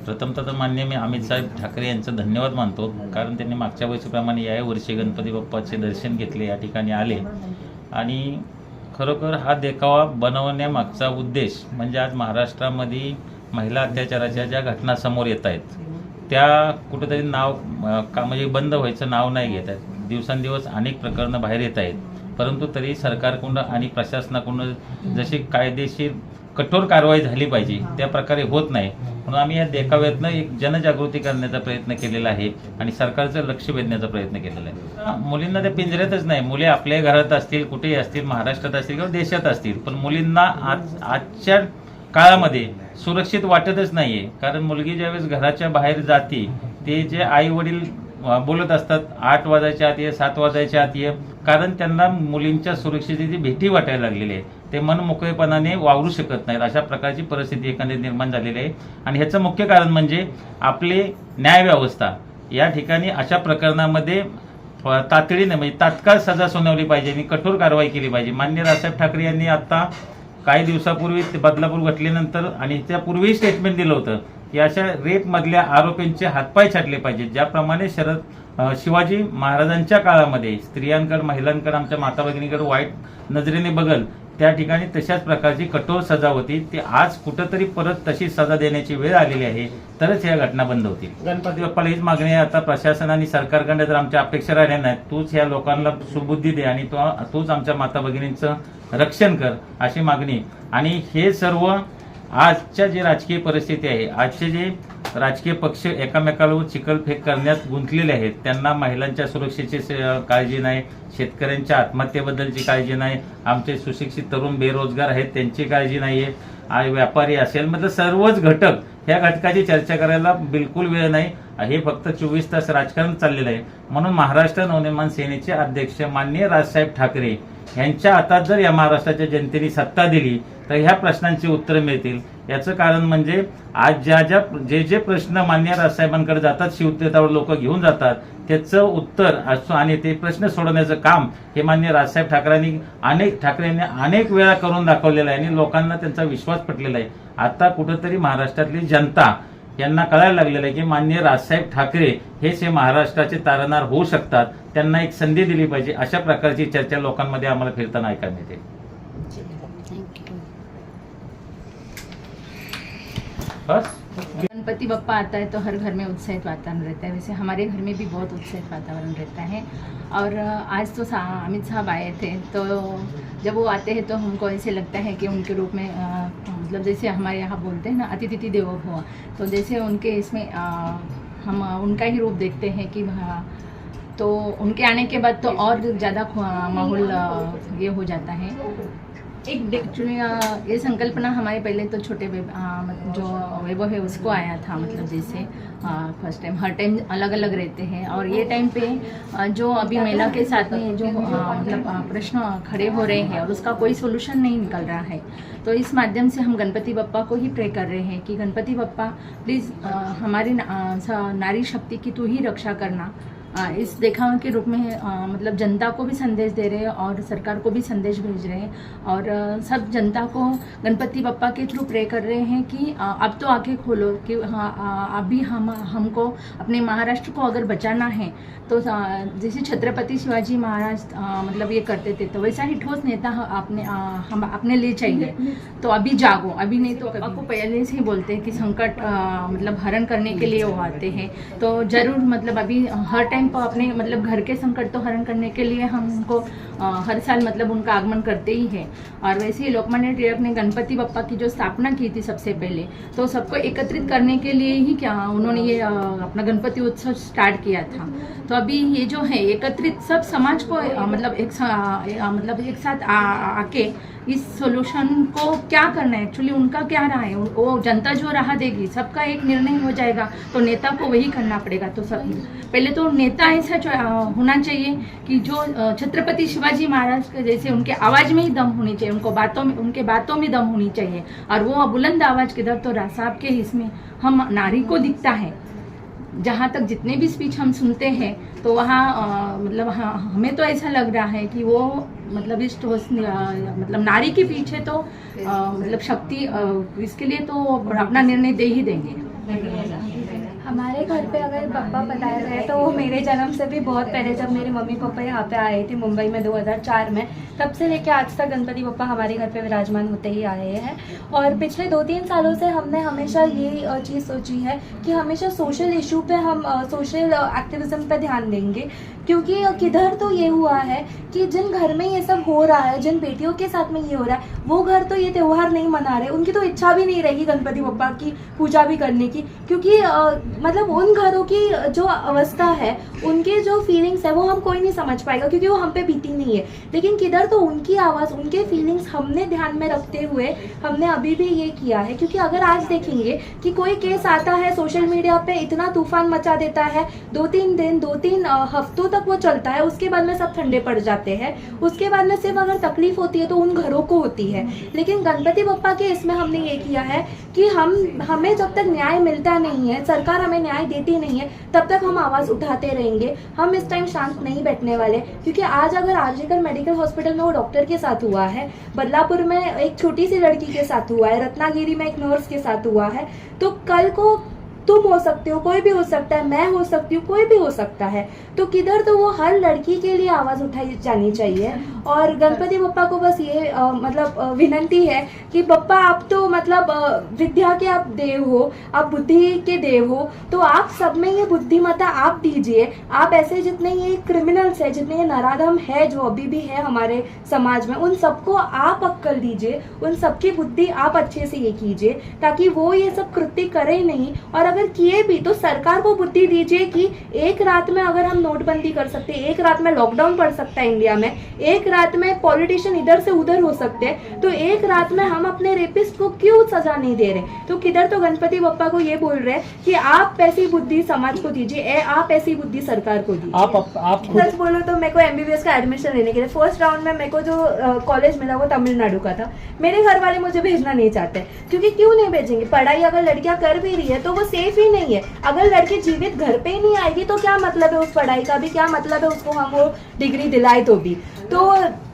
प्रथमतः तर माननीय मी अमित साहेब ठाकरे यांचं धन्यवाद मानतो, कारण त्यांनी मागच्या वर्षीप्रमाणे या वर्षी गणपती बाप्पाचे दर्शन घेतले, या ठिकाणी आले आणि खरोखर हा देखावा बनवण्यामागचा उद्देश म्हणजे आज महाराष्ट्रामध्ये महिला अत्याचाराच्या ज्या घटना समोर येत आहेत त्या कुठेतरी नाव म्हणजे बंद व्हायचं नाव नाही घेत आहेत. दिवसेंदिवस अनेक प्रकरणं बाहेर येत आहेत, परंतु तरी सरकारकडून आणि प्रशासनाकडून जशी कायदेशीर कठोर कारवाई झाली पाहिजे, त्या प्रकारे होत नाही. म्हणून आम्ही या देखाव्यातनं एक जनजागृती करण्याचा प्रयत्न केलेला आहे आणि सरकारचं लक्ष वेधण्याचा प्रयत्न केलेला आहे. मुलींना त्या पिंजऱ्यातच नाही, मुले आपल्या घरात असतील, कुठेही असतील, महाराष्ट्रात असतील किंवा देशात असतील, पण मुलींना आजच्या काळामध्ये सुरक्षित वाटतच नाहीये. कारण मुलगी ज्यावेळेस घराच्या बाहेर जाते, ते जे आई वडील बोलत असतात 8 वाजायच्या आत ये, 7 वाजायच्या आत ये, कारण त्यांना मुलींच्या सुरक्षिततेची भीती वाटायला लागलेली आहे. ते मन मोकळेपणाने वावरू शकत नाहीत, अशा प्रकारची परिस्थिती एकंदरीत निर्माण झालेली आहे. आणि ह्याचं मुख्य कारण म्हणजे आपली न्यायव्यवस्था या ठिकाणी अशा प्रकरणामध्ये तातडीने म्हणजे तात्काळ सजा सुनावली पाहिजे आणि कठोर कारवाई केली पाहिजे. माननीय राजसाहेब ठाकरे यांनी आता काही दिवसापूर्वी बदलापूर घटनेनंतर आणि त्यापूर्वी स्टेटमेंट दिलं होतं की अशा रेपमधल्या आरोपींचे हातपाय छाटले पाहिजेत. ज्याप्रमाणे शिवाजी महाराजांच्या काळामध्ये स्त्रियांकडे, महिलांकडे, आमच्या माता भगिनीकडे वाईट नजरेने बघल, त्या ठिकाणी तशाच प्रकारची कठोर सजा होती. ती आज कुठंतरी परत तशी सजा देण्याची वेळ आलेली आहे, तरच या घटना बंद होतील. गणपती बाप्पाला हीच मागणी आहे आता प्रशासन आणि सरकारकडे. जर आमच्या अपेक्षा राहिल्या नाहीत, तूच ह्या लोकांना सुबुद्धी दे आणि तूच आमच्या माता भगिनींचं रक्षण कर, अशी मागणी. आणि हे सर्व आजच्या जे राजकीय परिस्थिती आहे, आजचे जे राजकीय पक्ष एकामेकावर चिखलफेक करण्यात गुंतलेले आहेत, त्यांना महिलांच्या सुरक्षेची काळजी नाही, शेतकऱ्यांच्या आत्महत्येबद्दलची काळजी नाही, आमचे सुशिक्षित तरुण बेरोजगार आहेत त्यांची काळजी नाहीये, व्यापारी असेल, मतलब सर्वच घटक, ह्या घटकाची चर्चा करायला बिलकुल वेळ नाही. हे फक्त 24 तास राजकारण चाललेलं आहे. म्हणून महाराष्ट्र नवनिर्माण सेनेचे अध्यक्ष माननीय राजसाहेब ठाकरे यांच्या हातात जर या महाराष्ट्राच्या जनतेने सत्ता दिली तर ह्या प्रश्नांची उत्तरं मिळतील. याचं कारण म्हणजे आज जे प्रश्न माननीय राजसाहेबांकडे जातात, शिवतेतावर लोक घेऊन जातात, त्याचं उत्तर असतो आणि ते प्रश्न सोडवण्याचं काम हे माननीय राजसाहेब ठाकरेंनी अनेक वेळा करून दाखवलेलं आहे आणि लोकांना त्यांचा विश्वास पटलेला आहे. आता कुठंतरी महाराष्ट्रातली जनता यांना कळायला लागलेलं आहे की माननीय राजसाहेब ठाकरे हेच हे महाराष्ट्राचे तारणार होऊ शकतात, त्यांना एक संधी दिली पाहिजे. अशा प्रकारची चर्चा लोकांमध्ये आम्हाला फिरताना ऐकायला मिळते. गणपति बप्पा आता है तो हर घर में उत्साहित वातावरण रहता है। वैसे हमारे घर में भी बहुत उत्साहित वातावरण रहता है। और आज तो अमित साहब आए थे, तो जब वो आते हैं तो हमको ऐसे लगता है कि उनके रूप में मतलब जैसे हमारे यहाँ बोलते हैं ना, अतिथि देवो भव, तो जैसे उनके इसमें हम उनका ही रूप देखते हैं कि तो उनके आने के बाद तो और ज़्यादा माहौल ये हो जाता है। एक्चुअली ये संकल्पना हमारे पहले तो छोटे जो वैभव है उसको आया था, मतलब जैसे फर्स्ट टाइम, हर टाइम अलग अलग रहते हैं और ये टाइम पे जो अभी महिला के साथ में जो मतलब प्रश्न खड़े हो रहे हैं और उसका कोई सोल्यूशन नहीं निकल रहा है, तो इस माध्यम से हम गणपति बप्पा को ही प्रे कर रहे हैं कि गणपति बप्पा प्लीज़ हमारी नारी शक्ति की तू ही रक्षा करना। इस देखावे के रूप में मतलब जनता को भी संदेश दे रहे हैं और सरकार को भी संदेश भेज रहे हैं और सब जनता को गणपति बप्पा के थ्रू प्रे कर रहे हैं कि अब तो आंखें खोलो कि हाँ अभी हमको अपने महाराष्ट्र को अगर बचाना है तो जैसे छत्रपति शिवाजी महाराज मतलब ये करते थे, तो वैसा ही ठोस नेता हम अपने लिए चाहिए। तो अभी जागो, अभी नहीं तो आपको पहले से ही बोलते हैं कि संकट मतलब हरण करने के लिए वो आते हैं, तो ज़रूर मतलब अभी हर टाइम पर अपने मतलब घर के संकट तो हरण करने के लिए हमको हर साल मतलब उनका आगमन करते ही है। और वैसे ही लोकमान्य टिलक ने गणपति बप्पा की जो स्थापना की थी सबसे पहले, तो सबको एकत्रित करने के लिए ही क्या उन्होंने ये अपना गणपति उत्सव स्टार्ट किया था। तो अभी ये जो है एकत्रित सब समाज को मतलब एक साथ आके इस सॉल्यूशन को क्या करना है, एक्चुअली उनका क्या रहा है, वो जनता जो राह देगी, सबका एक निर्णय हो जाएगा, तो नेता को वही करना पड़ेगा। तो सब पहले तो नेता ऐसा होना चाहिए कि जो छत्रपति शिवाजी महाराज के जैसे उनके आवाज़ में ही दम होनी चाहिए, उनके बातों में दम होनी चाहिए। और वो बुलंद आवाज़ किधर, तो राज साहब के इसमें हम नारी को दिखता है। जहाँ तक जितने भी स्पीच हम सुनते हैं तो वहाँ मतलब हमें तो ऐसा लग रहा है कि वो मतलब इस मतलब नारी के पीछे तो मतलब शक्ति इसके लिए तो अपना निर्णय दे ही देंगे। हमारे घर पे अगर बप्पा बताया जाए तो वो मेरे जन्म से भी बहुत पहले, जब मेरे मम्मी पापा यहाँ पे आए थे मुंबई में 2004 में, तब से लेके आज तक गणपति बप्पा हमारे घर पे विराजमान होते ही आए हैं। और पिछले 2-3 सालों से हमने हमेशा ये चीज़ सोची है कि हमेशा सोशल इशू पे हम सोशल एक्टिविज्म पे ध्यान देंगे, क्योंकि किधर तो ये हुआ है कि जिन घर में ये सब हो रहा है, जिन बेटियों के साथ में ये हो रहा है, वो घर तो ये त्यौहार नहीं मना रहे, उनकी तो इच्छा भी नहीं रहेगी गणपति बप्पा की पूजा भी करने की, क्योंकि मतलब उन घरों की जो अवस्था है, उनके जो फीलिंग्स है वो हम कोई नहीं समझ पाएगा, क्योंकि वो हम पे बीती नहीं है। लेकिन किधर तो उनकी आवाज़, उनके फीलिंग्स हमने ध्यान में रखते हुए हमने अभी भी ये किया है। क्योंकि अगर आज देखेंगे कि कोई केस आता है सोशल मीडिया पे, इतना तूफान मचा देता है, 2-3 दिन 2-3 हफ्तों तक वो चलता है, उसके बाद में सब ठंडे पड़ जाते हैं, उसके बाद में सिर्फ अगर तकलीफ होती है तो उन घरों को होती है। लेकिन गणपति बप्पा के इसमें हमने ये किया है कि हमें जब तक न्याय मिलता नहीं है, सरकार हमें न्याय देती नहीं है, तब तक हम आवाज़ उठाते रहेंगे। हम इस टाइम शांत नहीं बैठने वाले, क्योंकि आज अगर आरजीकर मेडिकल हॉस्पिटल में वो डॉक्टर के साथ हुआ है, बदलापुर में एक छोटी सी लड़की के साथ हुआ है, रत्नागिरी में एक नर्स के साथ हुआ है, तो कल को तुम हो सकते हो, कोई भी हो सकता है, मैं हो सकती हूँ, कोई भी हो सकता है। तो किधर तो वो हर लड़की के लिए आवाज़ उठाई जानी चाहिए। और गणपति बप्पा को बस ये विनंती है कि बप्पा आप तो विद्या के आप देव हो, आप बुद्धि के देव हो, तो आप सब में ये बुद्धिमत्ता आप दीजिए। आप ऐसे जितने ये क्रिमिनल्स है, जितने ये नराधम है जो अभी भी है हमारे समाज में, उन सबको आप अक्कल दीजिए, उन सबकी बुद्धि आप अच्छे से ये कीजिए, ताकि वो ये सब कृत्य करें नहीं। और अगर किए भी तो सरकार को बुद्धि दीजिए कि एक रात में अगर हम नोटबंदी कर सकते हैं, एक रात में लॉकडाउन पड़ सकता है इंडिया में, एक रात में पॉलिटिशियन इधर से उधर हो सकते हैं, तो एक रात में हम अपने रेपिस्ट को क्यों सजा नहीं दे रहे? तो किधर तो गणपति बप्पा को ये बोल रहे हैं कि आप ऐसी बुद्धि समाज को दीजिए, आप ऐसी बुद्धि सरकार को दीजिए। आप सच बोलो तो मेरे को एमबीबीएस का एडमिशन लेने के लिए फर्स्ट राउंड में मेरे को जो कॉलेज मिला वो तमिलनाडु का था। मेरे घर वाले मुझे भेजना नहीं चाहते, क्योंकि क्यों नहीं भेजेंगे? पढ़ाई अगर लड़कियां कर भी रही है तो वो सेफ ही नहीं है। अगर लड़की जीवित घर पे ही नहीं आएगी तो क्या मतलब है उस पढ़ाई का भी, क्या मतलब है उसको हम वो डिग्री दिलाए तो भी। तो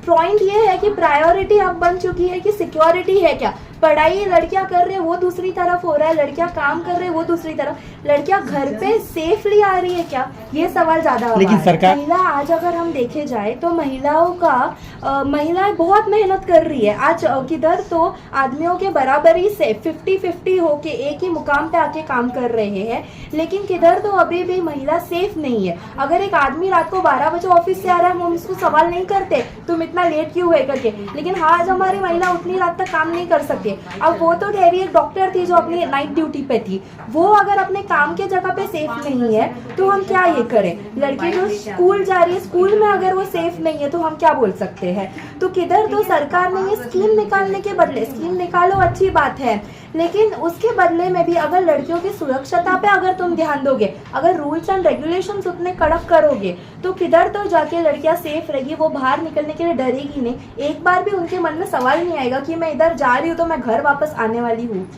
पॉइंट ये है कि प्रायोरिटी अब बन चुकी है कि सिक्योरिटी है क्या। पढ़ाई लड़कियां कर रहे हैं वो दूसरी तरफ हो रहा है, लड़कियां काम कर रहे हैं वो दूसरी तरफ, लड़कियां घर पे सेफली आ रही है क्या, ये सवाल ज्यादा हो रहा है। लेकिन सरकार महिला आज अगर हम देखे जाए तो महिलाएं बहुत मेहनत कर रही है। आज किधर तो आदमियों के बराबरी से 50-50 होके एक ही मुकाम पे आके काम कर रहे हैं, लेकिन किधर तो अभी भी महिला सेफ नहीं है। अगर एक आदमी रात को 12 बजे ऑफिस से आ रहा है, हम उसको सवाल नहीं करते तुम इतना लेट क्यों है करके, लेकिन हाँ आज हमारी महिला उतनी रात तक काम नहीं कर सकती। अब वो तो ठहरी एक डॉक्टर थी जो अपनी नाइट ड्यूटी पे थी, वो अगर अपने काम के जगह पे सेफ नहीं है तो हम क्या ये करें? लड़की जो स्कूल जा रही है, स्कूल में अगर वो सेफ नहीं है तो हम क्या बोल सकते हैं? तो किधर तो सरकार ने ये स्कीम निकालने के बदले, स्कीम निकालो अच्छी बात है, लेकिन उसके बदले में भी अगर लड़कियों की सुरक्षता पे अगर तुम ध्यान दोगे, अगर रूल्स एंड रेगुलेशंस उतने कड़क करोगे, तो किधर तो जाके लड़कियां सेफ रहेगी, वो बाहर निकलने के लिए डरेगी नहीं। एक बार भी उनके मन में सवाल नहीं आएगा कि मैं इधर जा रही हूँ तो मैं घर वापस आने वाली हूँ।